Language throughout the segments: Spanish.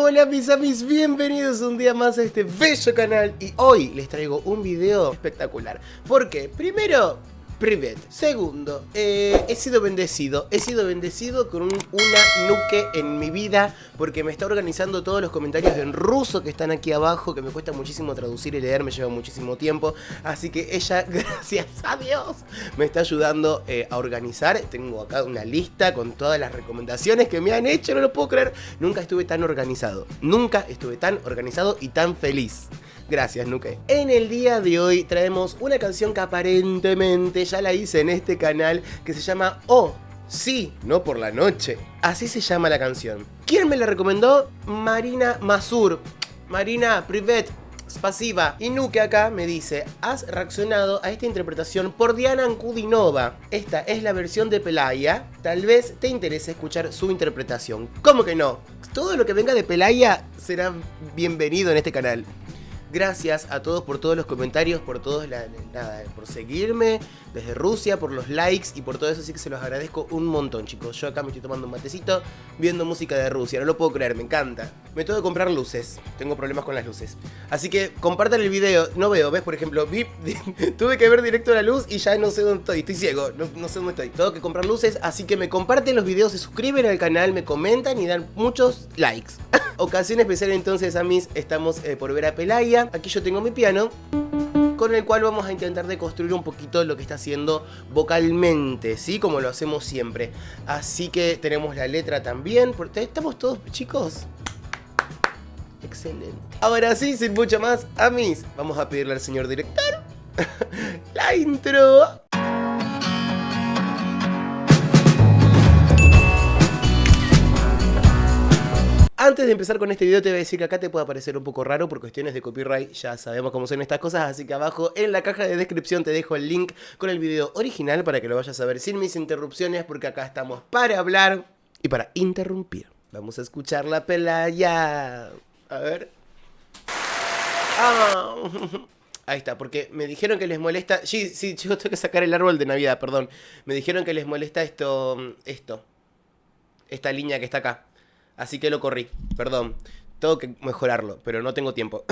Hola mis amis, bienvenidos un día más a este bello canal. Y hoy les traigo un video espectacular. ¿Por qué? Primero, privet. Segundo, he sido bendecido con una nuke en mi vida, porque me está organizando todos los comentarios en ruso que están aquí abajo, que me cuesta muchísimo traducir y leer, me lleva muchísimo tiempo. Así que ella, gracias a Dios, me está ayudando a organizar. Tengo acá una lista con todas las recomendaciones que me han hecho, no lo puedo creer. Nunca estuve tan organizado y tan feliz. Gracias, Nuke. En el día de hoy traemos una canción que aparentemente ya la hice en este canal, que se llama Oh, sí, no por la noche. Así se llama la canción. ¿Quién me la recomendó? Marina Mazur. Marina, privet, spasiba. Y Nuke acá me dice: has reaccionado a esta interpretación por Diana Ankudinova. Esta es la versión de Pelaya. Tal vez te interese escuchar su interpretación. ¿Cómo que no? Todo lo que venga de Pelaya será bienvenido en este canal. Gracias a todos por todos los comentarios, por todos por seguirme desde Rusia, por los likes y por todo eso, así que se los agradezco un montón, chicos. Yo acá me estoy tomando un matecito viendo música de Rusia, no lo puedo creer, me encanta. Me tengo que comprar luces, tengo problemas con las luces. Así que compartan el video, no veo, ¿ves? Por ejemplo, tuve que ver directo la luz y ya no sé dónde estoy ciego, no sé dónde estoy. Tengo que comprar luces, así que me comparten los videos, se suscriben al canal, me comentan y dan muchos likes. Ocasión especial entonces, amis, estamos por ver a Pelaya. Aquí yo tengo mi piano, con el cual vamos a intentar deconstruir un poquito lo que está haciendo vocalmente, ¿sí? Como lo hacemos siempre. Así que tenemos la letra también. ¿Estamos todos, chicos? Excelente. Ahora sí, sin mucho más, amis, vamos a pedirle al señor director la intro. Antes de empezar con este video te voy a decir que acá te puede parecer un poco raro por cuestiones de copyright, ya sabemos cómo son estas cosas, así que abajo en la caja de descripción te dejo el link con el video original para que lo vayas a ver sin mis interrupciones, porque acá estamos para hablar y para interrumpir. Vamos a escuchar la Pelaya. A ver. Ah. Ahí está, porque me dijeron que les molesta. Sí, chicos, tengo que sacar el árbol de Navidad, perdón. Me dijeron que les molesta esta línea que está acá. Así que lo corrí, perdón. Tengo que mejorarlo, pero no tengo tiempo.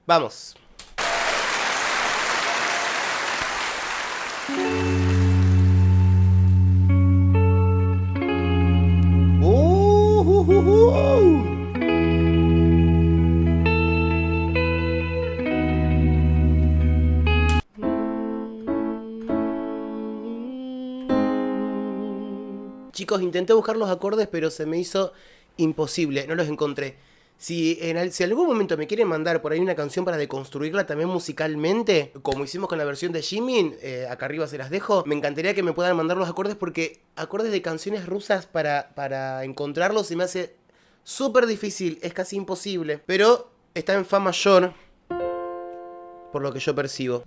Vamos. Chicos, intenté buscar los acordes, pero se me hizo imposible, no los encontré. Si en algún momento me quieren mandar por ahí una canción para deconstruirla también musicalmente, como hicimos con la versión de Jimin, acá arriba se las dejo, me encantaría que me puedan mandar los acordes, porque acordes de canciones rusas para encontrarlos se me hace súper difícil, es casi imposible. Pero está en fa mayor, por lo que yo percibo.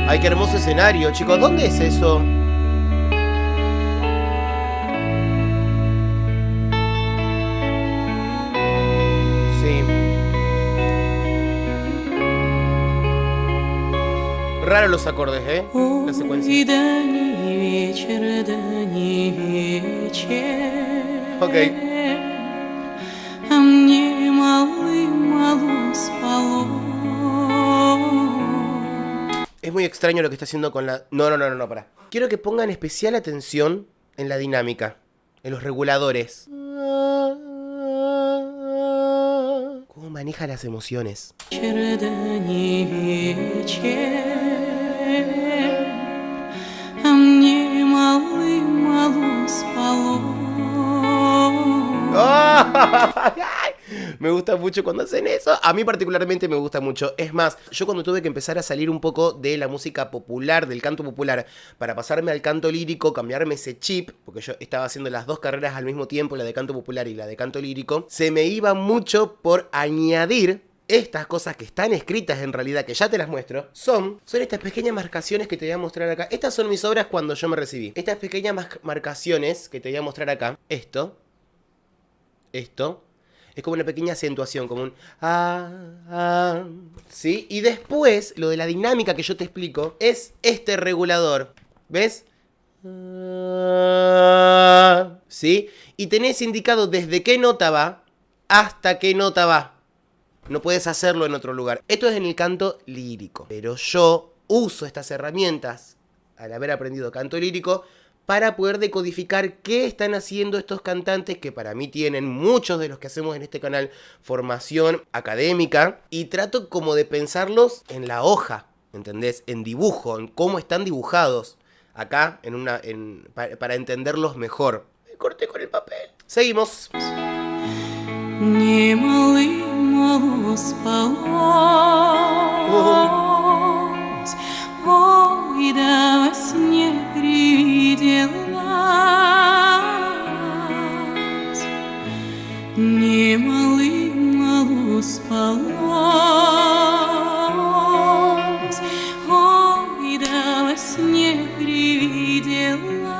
Ay, qué hermoso escenario, chicos. ¿Dónde es eso? Sí. Raro los acordes, ¿eh? La secuencia. Ok. Es muy extraño lo que está haciendo con la... No, pará. Quiero que pongan especial atención en la dinámica, en los reguladores. Cómo maneja las emociones. Me gusta mucho cuando hacen eso. A mí particularmente me gusta mucho. Es más, yo cuando tuve que empezar a salir un poco de la música popular, del canto popular, para pasarme al canto lírico, cambiarme ese chip, porque yo estaba haciendo las dos carreras al mismo tiempo, la de canto popular y la de canto lírico, se me iba mucho por añadir estas cosas que están escritas en realidad, que ya te las muestro. Son estas pequeñas marcaciones que te voy a mostrar acá. Estas son mis obras cuando yo me recibí. Estas pequeñas marcaciones que te voy a mostrar acá. Esto. Es como una pequeña acentuación, como un ¿sí? Y después, lo de la dinámica que yo te explico, es este regulador. ¿Ves? ¿Sí? Y tenés indicado desde qué nota va hasta qué nota va. No puedes hacerlo en otro lugar. Esto es en el canto lírico. Pero yo uso estas herramientas, al haber aprendido canto lírico, para poder decodificar qué están haciendo estos cantantes que para mí tienen, muchos de los que hacemos en este canal, formación académica. Y trato como de pensarlos en la hoja, ¿entendés? En dibujo, en cómo están dibujados. Acá, para entenderlos mejor. Me corté con el papel. Seguimos. Немало спалось, ой, да во сне привиделась. Немало спалось, ой, да во сне привиделась.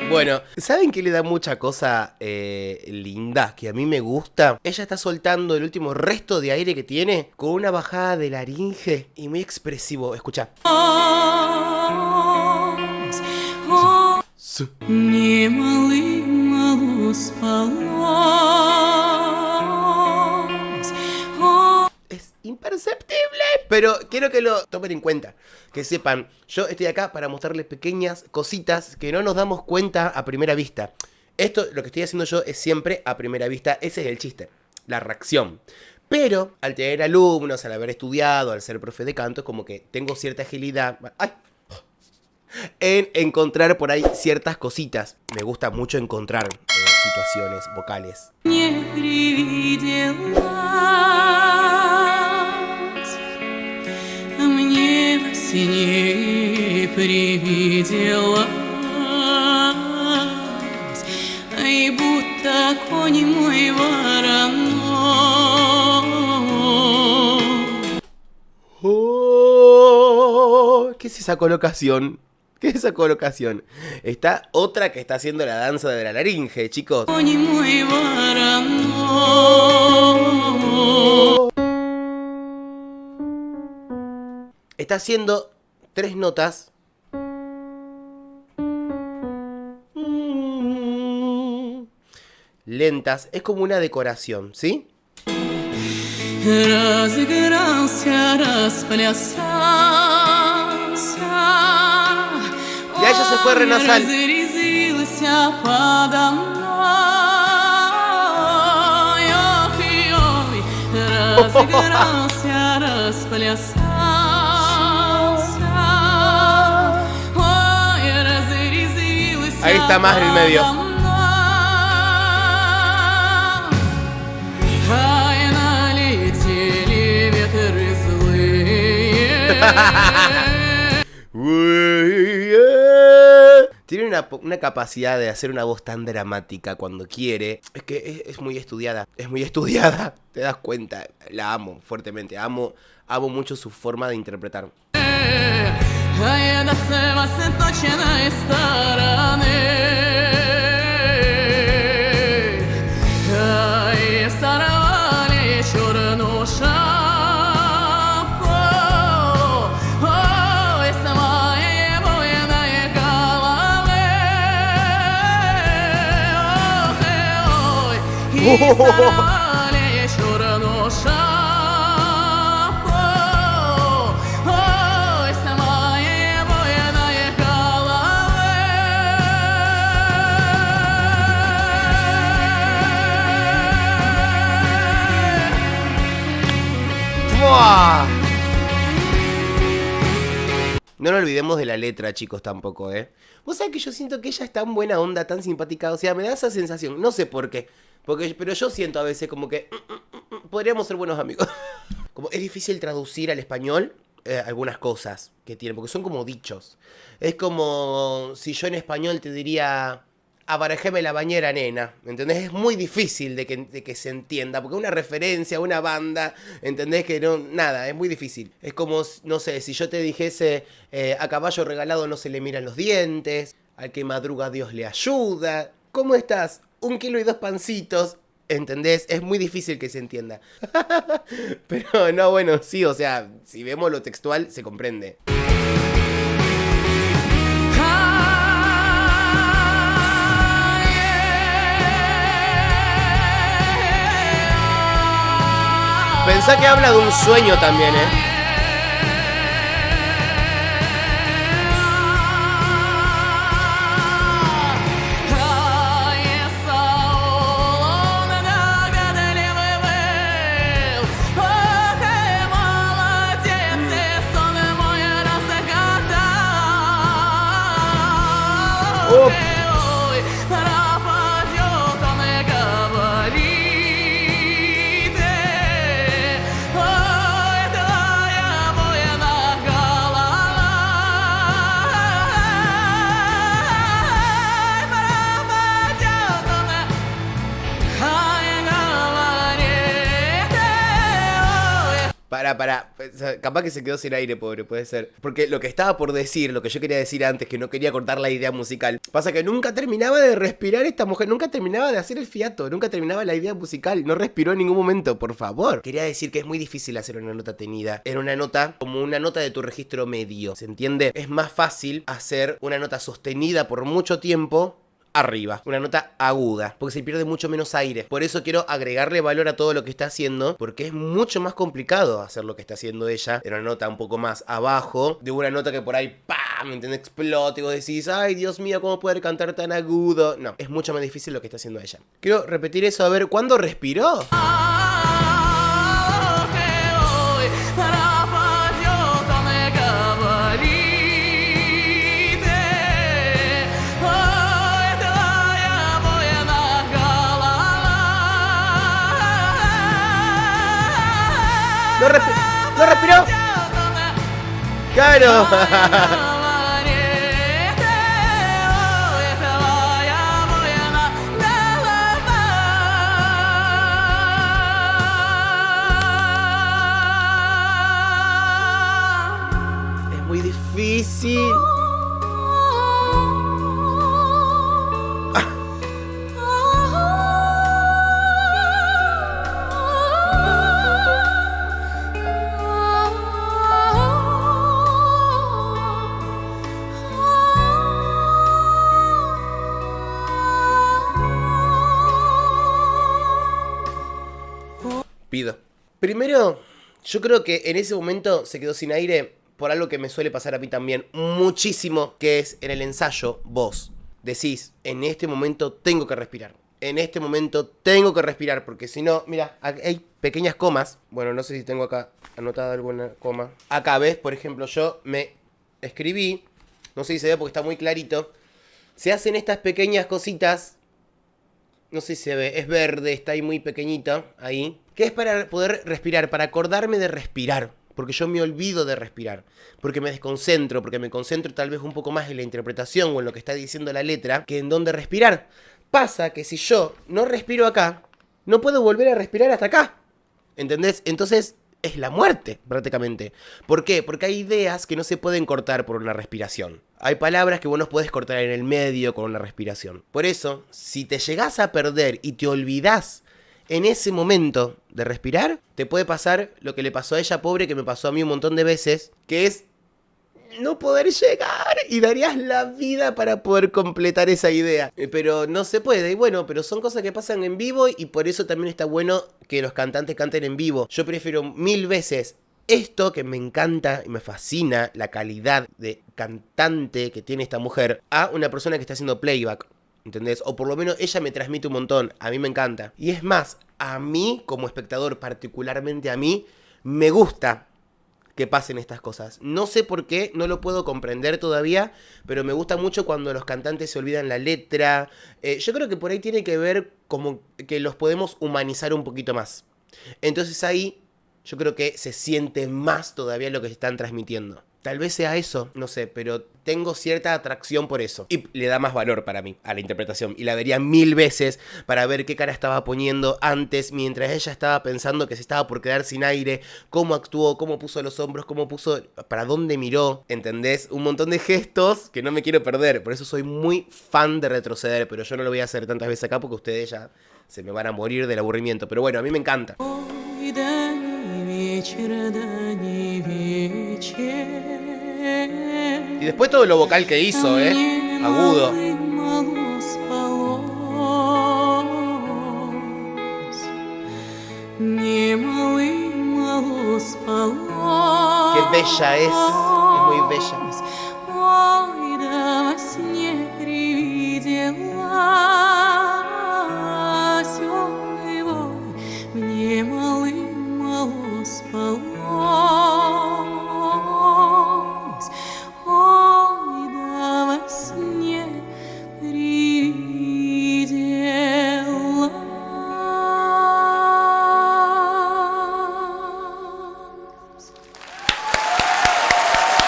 Bueno, ¿saben qué le da mucha cosa linda? Que a mí me gusta. Ella está soltando el último resto de aire que tiene con una bajada de laringe y muy expresivo. Escucha. Es imperceptible, pero quiero que lo tomen en cuenta. Que sepan, yo estoy acá para mostrarles pequeñas cositas que no nos damos cuenta a primera vista. Esto, lo que estoy haciendo yo, es siempre a primera vista. Ese es el chiste, la reacción. Pero al tener alumnos, al haber estudiado, al ser profe de canto, como que tengo cierta agilidad en encontrar por ahí ciertas cositas. Me gusta mucho encontrar situaciones vocales. Синей привиделась, ай, будто конь мой вороной. Oh, ¿qué es esa colocación? ¿Qué es esa colocación? Está otra que está haciendo la danza de la laringe, chicos. Конь мой вороной. Está haciendo 3 notas. Lentas. Es como una decoración, ¿sí? Разыгрался, расплясался. Y a ella se fue renasal. Разрезился подо мной. Ой, разыгрался, расплясался. Ahí está más en el medio. Tiene una capacidad de hacer una voz tan dramática cuando quiere. Es que es muy estudiada. Es muy estudiada. Te das cuenta. La amo fuertemente. Amo mucho su forma de interpretar. No nos olvidemos de la letra, chicos, tampoco, ¿eh? Vos sabés que yo siento que ella es tan buena onda, tan simpática. O sea, me da esa sensación. No sé por qué. Pero yo siento a veces como que podríamos ser buenos amigos. Como es difícil traducir al español algunas cosas que tienen, porque son como dichos. Es como si yo en español te diría: aparejeme la bañera, nena. ¿Entendés? Es muy difícil de que se entienda, porque es una referencia a una banda, ¿entendés? Que no, nada, es muy difícil. Es como, no sé, si yo te dijese: a caballo regalado no se le miran los dientes, al que madruga Dios le ayuda. ¿Cómo estás? 1 kilo y 2 pancitos. ¿Entendés? Es muy difícil que se entienda. Pero no, bueno, sí, o sea, si vemos lo textual, se comprende. Pensá que habla de un sueño también, ¿eh? Para, capaz que se quedó sin aire, pobre, puede ser. Porque lo que estaba por decir, lo que yo quería decir antes, que no quería cortar la idea musical, pasa que nunca terminaba de respirar esta mujer, nunca terminaba de hacer el fiato, nunca terminaba la idea musical, no respiró en ningún momento, por favor. Quería decir que es muy difícil hacer una nota tenida. Era una nota como una nota de tu registro medio, ¿se entiende? Es más fácil hacer una nota sostenida por mucho tiempo arriba, una nota aguda, porque se pierde mucho menos aire. Por eso quiero agregarle valor a todo lo que está haciendo, porque es mucho más complicado hacer lo que está haciendo ella en una nota un poco más abajo, de una nota que por ahí ¡pam! ¿Me entiendes? Explota y vos decís, ay Dios mío, ¿cómo poder cantar tan agudo? No, es mucho más difícil lo que está haciendo ella. Quiero repetir eso, a ver, ¿cuándo respiró? ¿No respiró? ¡Claro! Es muy difícil. Pido. Primero, yo creo que en ese momento se quedó sin aire por algo que me suele pasar a mí también muchísimo, que es en el ensayo, vos decís, en este momento tengo que respirar. En este momento tengo que respirar, porque si no, mira, hay pequeñas comas. Bueno, no sé si tengo acá anotada alguna coma. Acá, ¿ves? Por ejemplo, yo me escribí, no sé si se ve porque está muy clarito. Se hacen estas pequeñas cositas. No sé si se ve, es verde, está ahí muy pequeñito, ahí. Que es para poder respirar, para acordarme de respirar. Porque yo me olvido de respirar. Porque me desconcentro, porque me concentro tal vez un poco más en la interpretación o en lo que está diciendo la letra que en dónde respirar. Pasa que si yo no respiro acá, no puedo volver a respirar hasta acá. ¿Entendés? Entonces es la muerte, prácticamente. ¿Por qué? Porque hay ideas que no se pueden cortar por una respiración. Hay palabras que vos no podés cortar en el medio con una respiración. Por eso, si te llegás a perder y te olvidás en ese momento de respirar, te puede pasar lo que le pasó a ella, pobre, que me pasó a mí un montón de veces, que es no poder llegar y darías la vida para poder completar esa idea. Pero no se puede, y bueno, pero son cosas que pasan en vivo y por eso también está bueno que los cantantes canten en vivo. Yo prefiero 1000 veces esto, que me encanta y me fascina, la calidad de cantante que tiene esta mujer, a una persona que está haciendo playback. ¿Entendés? O por lo menos ella me transmite un montón. A mí me encanta. Y es más, a mí como espectador, particularmente a mí, me gusta que pasen estas cosas. No sé por qué, no lo puedo comprender todavía, pero me gusta mucho cuando los cantantes se olvidan la letra. Yo creo que por ahí tiene que ver como que los podemos humanizar un poquito más. Entonces ahí yo creo que se siente más todavía lo que están transmitiendo. Tal vez sea eso, no sé, pero tengo cierta atracción por eso. Y le da más valor para mí a la interpretación. Y la vería 1000 veces para ver qué cara estaba poniendo antes, mientras ella estaba pensando que se estaba por quedar sin aire, cómo actuó, cómo puso los hombros, cómo puso, para dónde miró, ¿entendés? Un montón de gestos que no me quiero perder. Por eso soy muy fan de retroceder, pero yo no lo voy a hacer tantas veces acá porque ustedes ya se me van a morir del aburrimiento. Pero bueno, a mí me encanta. Y después todo lo vocal que hizo, agudo. Qué bella es muy bella.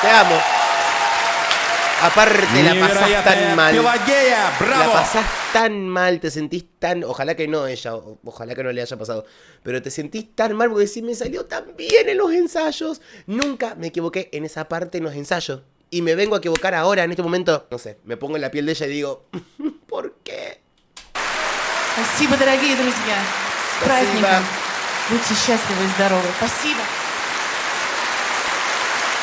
Te amo. Aparte la pasás tan mal. La pasás tan mal, te sentís tan... Ojalá que no ella, ojalá que no le haya pasado. Pero te sentís tan mal porque sí me salió tan bien en los ensayos. Nunca me equivoqué en esa parte en los ensayos. Y me vengo a equivocar ahora, en este momento. No sé, me pongo en la piel de ella y digo... ¿Por qué? Спасибо, дорогие друзья. С праздником. Будьте счастливы и здоровы. Спасибо.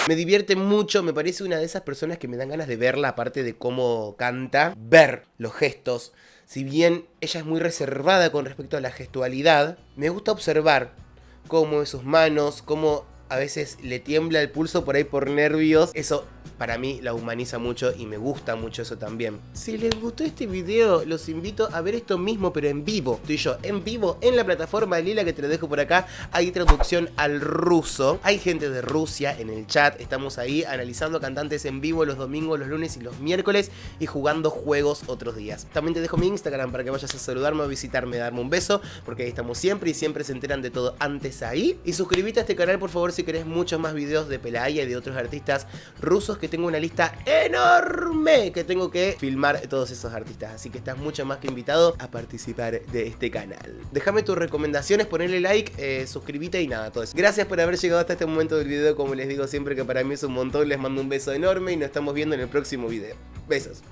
Me divierte mucho, me parece una de esas personas que me dan ganas de verla, aparte de cómo canta, ver los gestos. Si bien ella es muy reservada con respecto a la gestualidad, me gusta observar cómo mueve sus manos, cómo a veces le tiembla el pulso por ahí por nervios. Eso para mí la humaniza mucho y me gusta mucho eso también. Si les gustó este video, los invito a ver esto mismo, pero en vivo. Estoy yo en vivo en la plataforma lila que te lo dejo por acá. Hay traducción al ruso. Hay gente de Rusia en el chat. Estamos ahí analizando cantantes en vivo los domingos, los lunes y los miércoles y jugando juegos otros días. También te dejo mi Instagram para que vayas a saludarme, a visitarme, a darme un beso, porque ahí estamos siempre y siempre se enteran de todo antes ahí. Y suscríbete a este canal, por favor, si querés muchos más videos de Pelaya y de otros artistas rusos, que tengo una lista enorme que tengo que filmar todos esos artistas, así que estás mucho más que invitado a participar de este canal. Déjame tus recomendaciones, ponle like, suscríbete y nada, todo eso. Gracias por haber llegado hasta este momento del video, como les digo siempre que para mí es un montón, les mando un beso enorme y nos estamos viendo en el próximo video. Besos.